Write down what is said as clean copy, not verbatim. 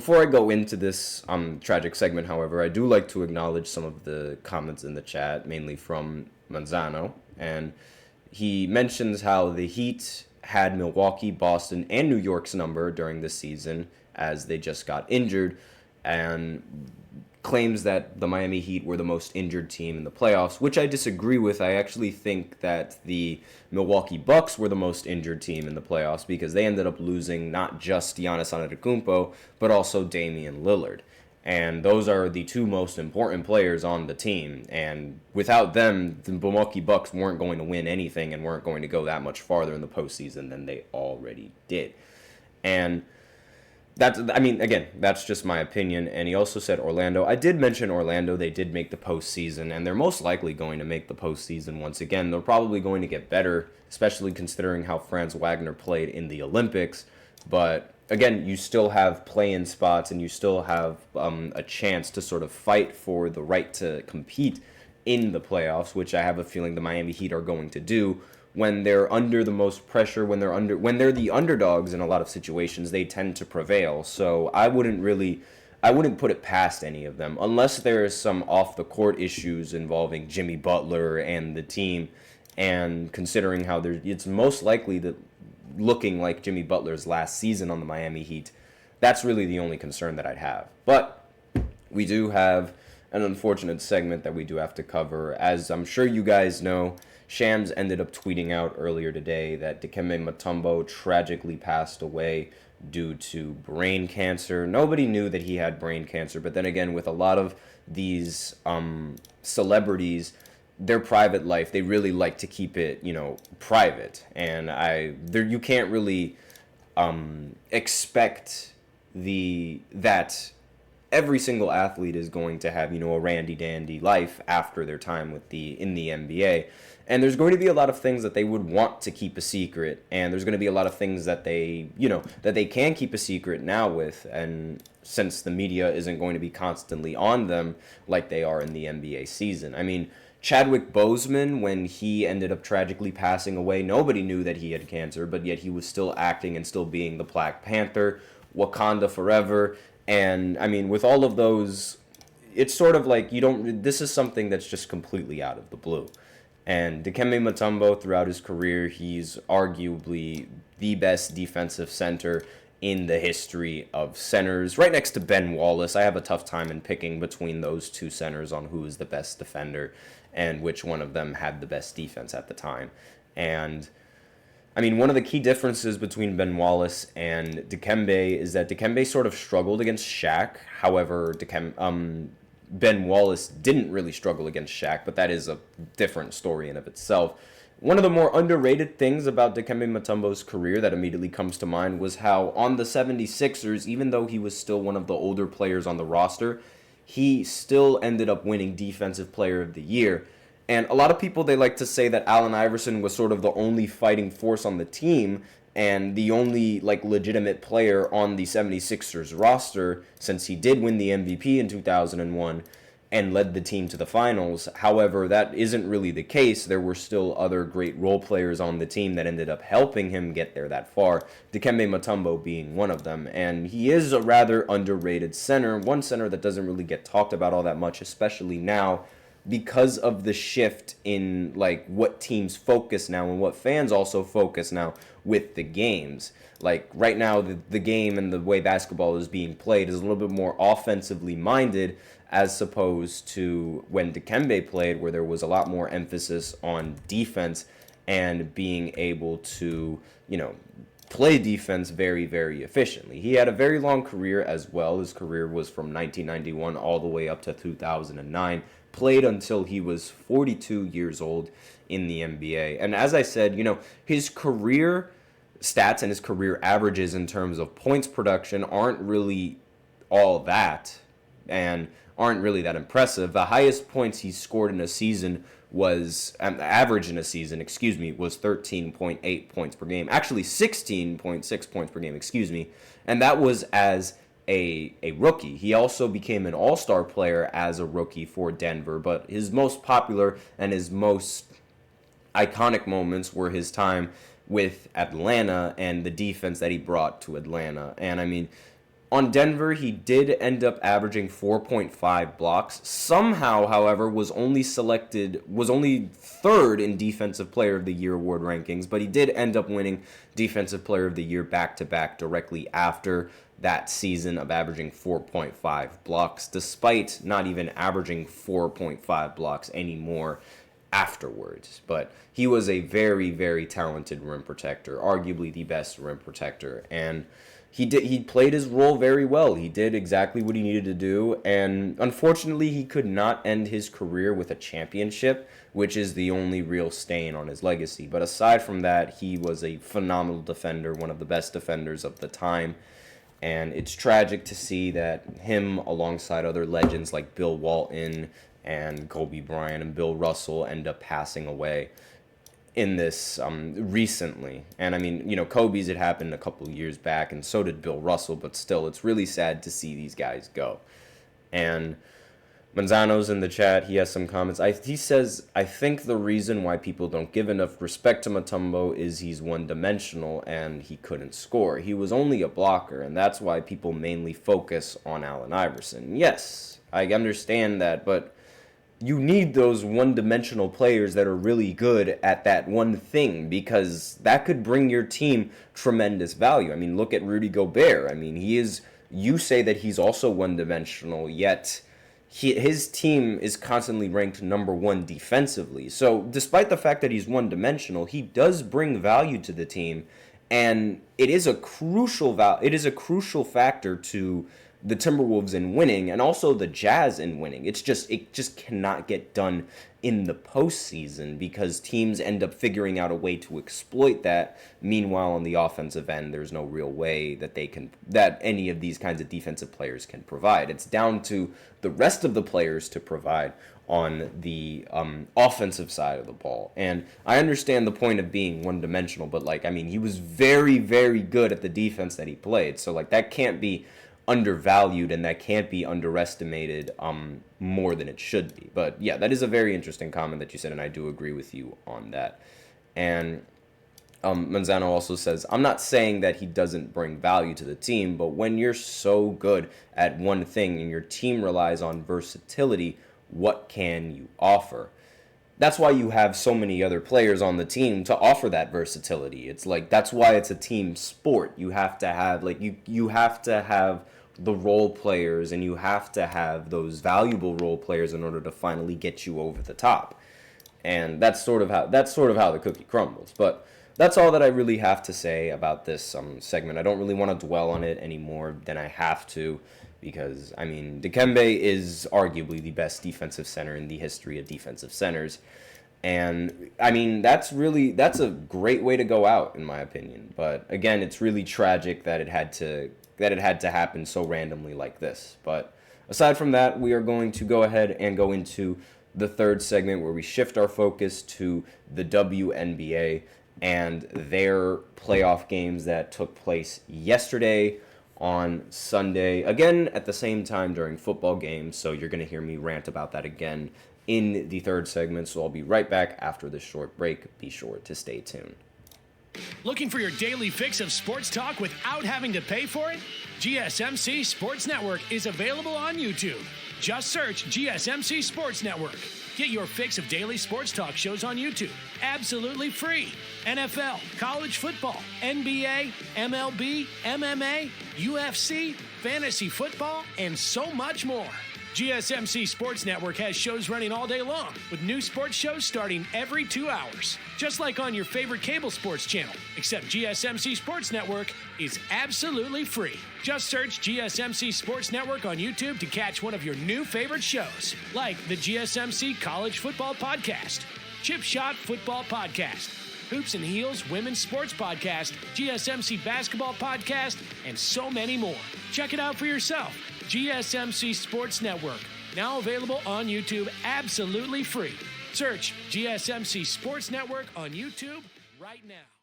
Before I go into this tragic segment, however, I do like to acknowledge some of the comments in the chat, mainly from Manzano. And he mentions how the Heat had Milwaukee, Boston, and New York's number during the season as they just got injured, and claims that the Miami Heat were the most injured team in the playoffs, which I disagree with. I actually think that the Milwaukee Bucks were the most injured team in the playoffs because they ended up losing not just Giannis Antetokounmpo, but also Damian Lillard. And those are the two most important players on the team. And without them, the Milwaukee Bucks weren't going to win anything and weren't going to go that much farther in the postseason than they already did. And that's just my opinion. And he also said Orlando. I did mention Orlando. They did make the postseason, and they're most likely going to make the postseason once again. They're probably going to get better, especially considering how Franz Wagner played in the Olympics. But again, you still have play-in spots, and you still have a chance to sort of fight for the right to compete in the playoffs, which I have a feeling the Miami Heat are going to do. When they're under the most pressure, when they're the underdogs in a lot of situations, they tend to prevail. So I wouldn't put it past any of them unless there is some off the court issues involving Jimmy Butler and the team. And considering how it's most likely that looking like Jimmy Butler's last season on the Miami Heat, that's really the only concern that I'd have. But we do have an unfortunate segment that we do have to cover. As I'm sure you guys know, Shams ended up tweeting out earlier today that Dikembe Mutombo tragically passed away due to brain cancer. Nobody knew that he had brain cancer, but then again, with a lot of these celebrities, their private life, they really like to keep it, private. And you can't really expect that every single athlete is going to have, a randy dandy life after their time in the NBA. And there's going to be a lot of things that they would want to keep a secret, and there's going to be a lot of things that they can keep a secret now with, and since the media isn't going to be constantly on them like they are in the NBA season. I mean, Chadwick Boseman, when he ended up tragically passing away, nobody knew that he had cancer, but yet he was still acting and still being the Black Panther, Wakanda Forever. And I mean, with all of those, it's sort of like this is something that's just completely out of the blue. And Dikembe Mutombo, throughout his career, he's arguably the best defensive center in the history of centers, right next to Ben Wallace. I have a tough time in picking between those two centers on who is the best defender and which one of them had the best defense at the time. And I mean, one of the key differences between Ben Wallace and Dikembe is that Dikembe sort of struggled against Shaq. However, Ben Wallace didn't really struggle against Shaq, but that is a different story in of itself. One of the more underrated things about Dikembe Mutombo's career that immediately comes to mind was how on the 76ers, even though he was still one of the older players on the roster, he still ended up winning Defensive Player of the Year. And a lot of people, they like to say that Allen Iverson was sort of the only fighting force on the team and the only legitimate player on the 76ers roster, since he did win the MVP in 2001 and led the team to the finals. However, that isn't really the case. There were still other great role players on the team that ended up helping him get there that far, Dikembe Mutombo being one of them. And he is a rather underrated center, one center that doesn't really get talked about all that much, especially now, because of the shift in what teams focus now and what fans also focus now with the games. Right now, the game and the way basketball is being played is a little bit more offensively minded, as opposed to when Dikembe played, where there was a lot more emphasis on defense and being able to, play defense very, very efficiently. He had a very long career as well. His career was from 1991 all the way up to 2009. Played until he was 42 years old in the NBA. And as I said, his career stats and his career averages in terms of points production aren't really all that and aren't really that impressive. The highest points he scored in a season was average in a season, was 13.8 points per game. Actually, 16.6 points per game, and that was as a rookie. He also became an all-star player as a rookie for Denver, but his most popular and his most iconic moments were his time with Atlanta and the defense that he brought to Atlanta. And I mean, On Denver, he did end up averaging 4.5 blocks. Somehow, however, was only third in Defensive Player of the Year award rankings, but he did end up winning Defensive Player of the Year back-to-back directly after that season of averaging 4.5 blocks, despite not even averaging 4.5 blocks anymore afterwards. But he was a very, very talented rim protector, arguably the best rim protector, and he played his role very well. He did exactly what he needed to do, and unfortunately he could not end his career with a championship, which is the only real stain on his legacy. But aside from that, he was a phenomenal defender, one of the best defenders of the time, and it's tragic to see that him, alongside other legends like Bill Walton and Kobe Bryant and Bill Russell, end up passing away in this recently. And I mean, you know, Kobe's had happened a couple of years back, and so did Bill Russell, but still, it's really sad to see these guys go. And Manzano's in the chat. He has some comments. He says, I think the reason why people don't give enough respect to Mutombo is he's one-dimensional and he couldn't score. He was only a blocker, and that's why people mainly focus on Allen Iverson. Yes, I understand that, but you need those one-dimensional players that are really good at that one thing, because that could bring your team tremendous value. I mean, look at Rudy Gobert. I mean, you say that he's also one-dimensional, yet his team is constantly ranked number one defensively. So despite the fact that he's one-dimensional, he does bring value to the team, and it is a crucial factor to the Timberwolves in winning, and also the Jazz in winning. It just cannot get done in the postseason because teams end up figuring out a way to exploit that. Meanwhile, on the offensive end, there's no real way that any of these kinds of defensive players can provide. It's down to the rest of the players to provide on the offensive side of the ball. And I understand the point of being one-dimensional, but he was very, very good at the defense that he played. So that can't be undervalued, and that can't be underestimated more than it should be. But yeah, that is a very interesting comment that you said, and I do agree with you on that. And Manzano also says, I'm not saying that he doesn't bring value to the team, but when you're so good at one thing and your team relies on versatility, what can you offer? That's why you have so many other players on the team to offer that versatility. It's that's why it's a team sport. You have to have you have to have the role players, and you have to have those valuable role players in order to finally get you over the top. And that's sort of how the cookie crumbles. But that's all that I really have to say about this segment. I don't really want to dwell on it any more than I have to, because Dikembe is arguably the best defensive center in the history of defensive centers. And that's a great way to go out, in my opinion. But again, it's really tragic that it had to happen so randomly like this. But aside from that, we are going to go ahead and go into the third segment, where we shift our focus to the WNBA and their playoff games that took place yesterday on Sunday, again at the same time during football games. So you're going to hear me rant about that again in the third segment. So I'll be right back after this short break. Be sure to stay tuned. Looking for your daily fix of sports talk without having to pay for it? GSMC Sports Network is available on YouTube. Just search GSMC Sports Network. Get your fix of daily sports talk shows on YouTube, absolutely free. NFL, college football, NBA, MLB, MMA, UFC, fantasy football, and so much more. GSMC Sports Network has shows running all day long, with new sports shows starting every 2 hours. Just like on your favorite cable sports channel, except GSMC Sports Network is absolutely free. Just search GSMC Sports Network on YouTube to catch one of your new favorite shows, like the GSMC College Football Podcast, Chip Shot Football Podcast, Hoops and Heels Women's Sports Podcast, GSMC Basketball Podcast, and so many more. Check it out for yourself. GSMC Sports Network, now available on YouTube absolutely free. Search GSMC Sports Network on YouTube right now.